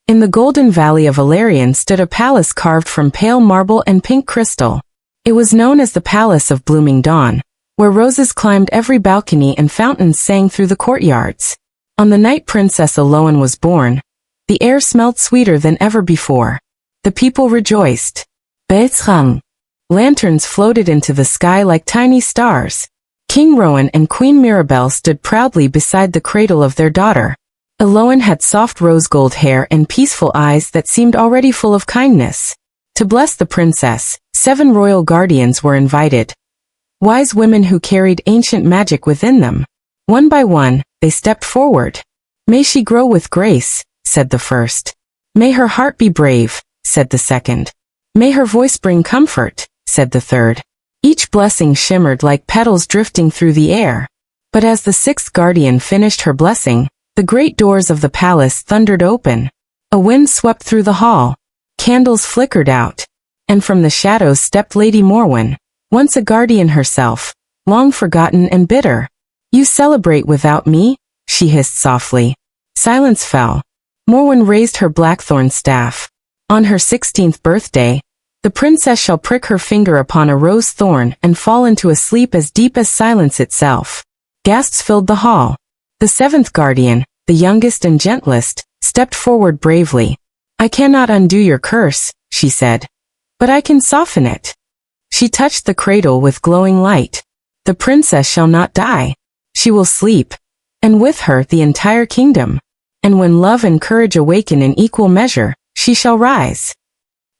In the golden valley of Valerian stood a palace carved from pale marble and pink crystal. It was known as the Palace of Blooming Dawn, where roses climbed every balcony and fountains sang through the courtyards. On the night Princess Elowen was born, the air smelled sweeter than ever before. The people rejoiced. Bells rang. Lanterns floated into the sky like tiny stars. King Rowan and Queen Mirabelle stood proudly beside the cradle of their daughter. Elowen had soft rose-gold hair and peaceful eyes that seemed already full of kindness. To bless the princess, 7 royal guardians were invited. Wise women who carried ancient magic within them. One by one, they stepped forward. "May she grow with grace," said the first. "May her heart be brave," said the second. "May her voice bring comfort," said the third. Each blessing shimmered like petals drifting through the air. But as the 6th guardian finished her blessing, the great doors of the palace thundered open. A wind swept through the hall. Candles flickered out. And from the shadows stepped Lady Morwen, once a guardian herself, long forgotten and bitter. "You celebrate without me?" she hissed softly. Silence fell. Morwen raised her blackthorn staff. On her 16th birthday, the princess shall prick her finger upon a rose thorn and fall into a sleep as deep as silence itself. Gasps filled the hall. The 7th guardian, the youngest and gentlest, stepped forward bravely. "I cannot undo your curse," she said. "But I can soften it." She touched the cradle with glowing light. "The princess shall not die. She will sleep. And with her the entire kingdom. And when love and courage awaken in equal measure, she shall rise."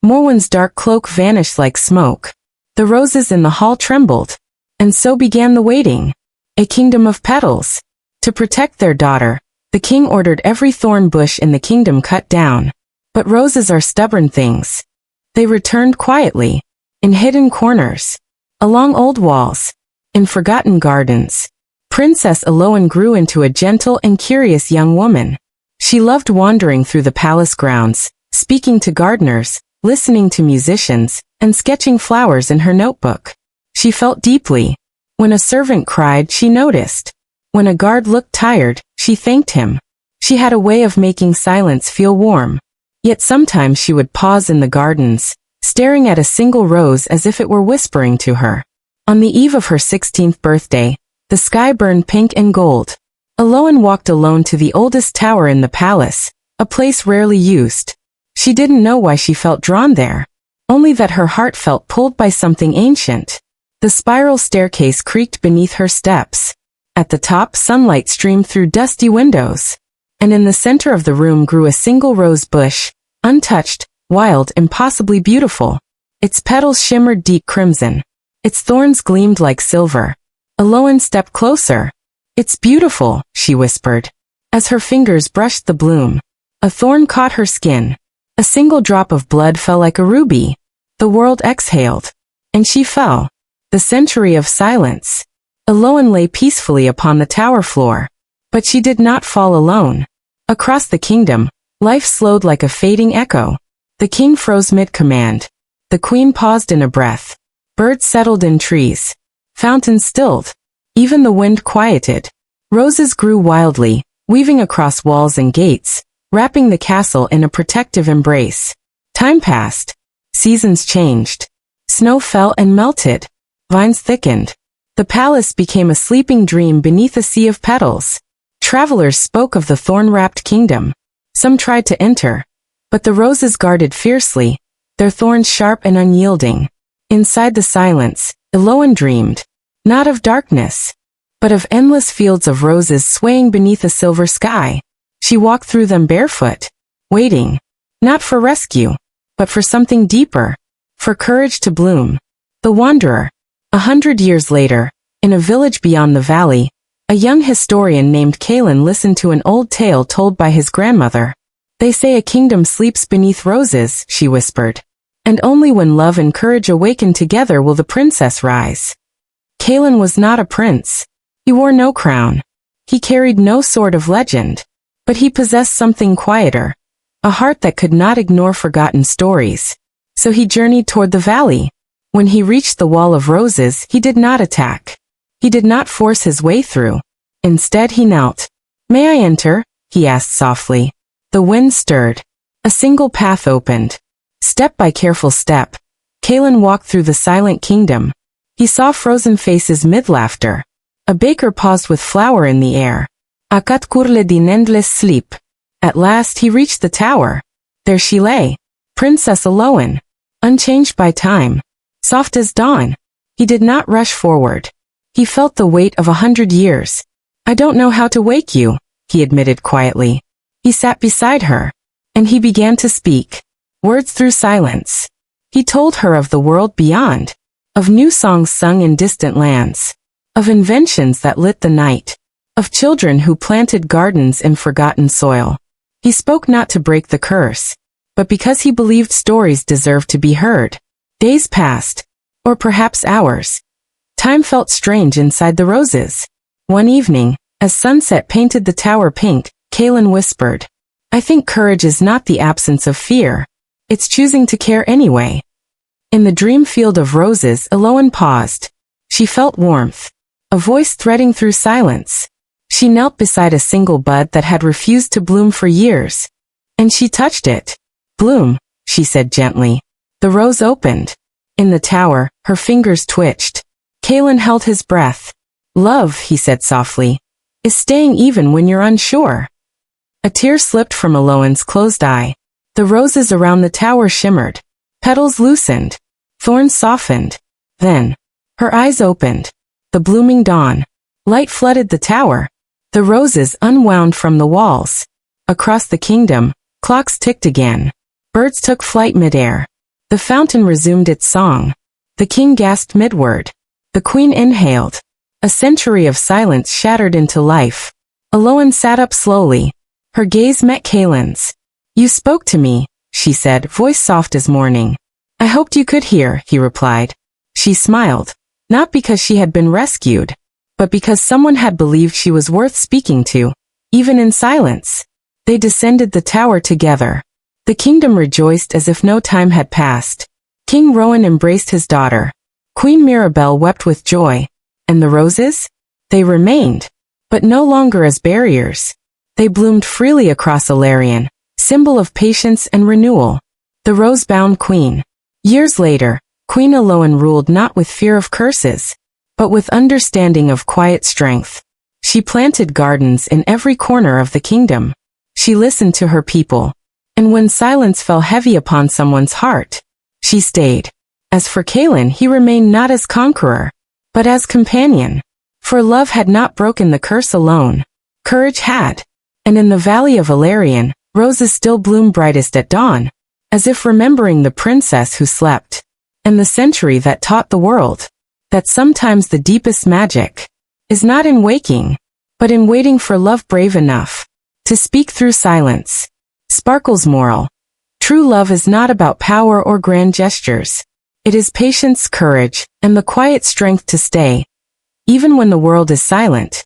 Morwen's dark cloak vanished like smoke. The roses in the hall trembled. And so began the waiting. A kingdom of petals. To protect their daughter, the king ordered every thorn bush in the kingdom cut down. But roses are stubborn things. They returned quietly, in hidden corners, along old walls, in forgotten gardens. Princess Elowen grew into a gentle and curious young woman. She loved wandering through the palace grounds, speaking to gardeners, listening to musicians, and sketching flowers in her notebook. She felt deeply. When a servant cried, she noticed. When a guard looked tired, she thanked him. She had a way of making silence feel warm. Yet sometimes she would pause in the gardens, staring at a single rose as if it were whispering to her. On the eve of her 16th birthday, the sky burned pink and gold. Elowen walked alone to the oldest tower in the palace, a place rarely used. She didn't know why she felt drawn there, only that her heart felt pulled by something ancient. The spiral staircase creaked beneath her steps. At the top, sunlight streamed through dusty windows. And in the center of the room grew a single rose bush, untouched, wild, impossibly beautiful. Its petals shimmered deep crimson. Its thorns gleamed like silver. Elowen stepped closer. "It's beautiful," she whispered. As her fingers brushed the bloom, a thorn caught her skin. A single drop of blood fell like a ruby. The world exhaled. And she fell. The century of silence. Elowen lay peacefully upon the tower floor. But she did not fall alone. Across the kingdom, life slowed like a fading echo. The king froze mid-command. The queen paused in a breath. Birds settled in trees. Fountains stilled. Even the wind quieted. Roses grew wildly, weaving across walls and gates, wrapping the castle in a protective embrace. Time passed. Seasons changed. Snow fell and melted. Vines thickened. The palace became a sleeping dream beneath a sea of petals. Travelers spoke of the thorn-wrapped kingdom. Some tried to enter, but the roses guarded fiercely, their thorns sharp and unyielding. Inside the silence, Elowen dreamed, not of darkness, but of endless fields of roses swaying beneath a silver sky. She walked through them barefoot, waiting, not for rescue, but for something deeper, for courage to bloom. The Wanderer. 100 years later, in a village beyond the valley, a young historian named Kalen listened to an old tale told by his grandmother. "They say a kingdom sleeps beneath roses," she whispered. "And only when love and courage awaken together will the princess rise." Kalen was not a prince. He wore no crown. He carried no sword of legend. But he possessed something quieter, a heart that could not ignore forgotten stories. So he journeyed toward the valley. When he reached the wall of roses, he did not attack. He did not force his way through. Instead he knelt. "May I enter?" he asked softly. The wind stirred. A single path opened. Step by careful step, Kalen walked through the silent kingdom. He saw frozen faces mid-laughter. A baker paused with flour in the air. Akat kurle din endless sleep. At last he reached the tower. There she lay, Princess Elowen, unchanged by time, soft as dawn. He did not rush forward. He felt the weight of 100 years. I don't know how to wake you, he admitted quietly. He sat beside her, and he began to speak, words through silence. He told her of the world beyond, of new songs sung in distant lands, of inventions that lit the night, of children who planted gardens in forgotten soil. He spoke not to break the curse, but because he believed stories deserved to be heard. Days passed, or perhaps hours. Time felt strange inside the roses. One evening, as sunset painted the tower pink, Kalen whispered, I think courage is not the absence of fear. It's choosing to care anyway. In the dream field of roses, Elowen paused. She felt warmth, a voice threading through silence. She knelt beside a single bud that had refused to bloom for years. And she touched it. Bloom, she said gently. The rose opened. In the tower, her fingers twitched. Kalen held his breath. Love, he said softly, is staying even when you're unsure. A tear slipped from Elowen's closed eye. The roses around the tower shimmered. Petals loosened. Thorns softened. Then, her eyes opened. The blooming dawn. Light flooded the tower. The roses unwound from the walls. Across the kingdom, clocks ticked again. Birds took flight midair. The fountain resumed its song. The king gasped midword. The queen inhaled. A century of silence shattered into life. Elowen sat up slowly. Her gaze met Kalen's. You spoke to me, she said, voice soft as morning. I hoped you could hear, he replied. She smiled. Not because she had been rescued, but because someone had believed she was worth speaking to, even in silence. They descended the tower together. The kingdom rejoiced as if no time had passed. King Rowan embraced his daughter. Queen Mirabelle wept with joy. And the roses? They remained, but no longer as barriers. They bloomed freely across Ilarion, symbol of patience and renewal. The Rosebound Queen. Years later, Queen Elowen ruled not with fear of curses, but with understanding of quiet strength. She planted gardens in every corner of the kingdom. She listened to her people. And when silence fell heavy upon someone's heart, she stayed. As for Kalen, he remained not as conqueror, but as companion. For love had not broken the curse alone. Courage had. And in the valley of Ilarion, roses still bloom brightest at dawn, as if remembering the princess who slept, and the century that taught the world, that sometimes the deepest magic is not in waking, but in waiting for love brave enough to speak through silence. Sparkle's moral. True love is not about power or grand gestures. It is patience, courage, and the quiet strength to stay, even when the world is silent.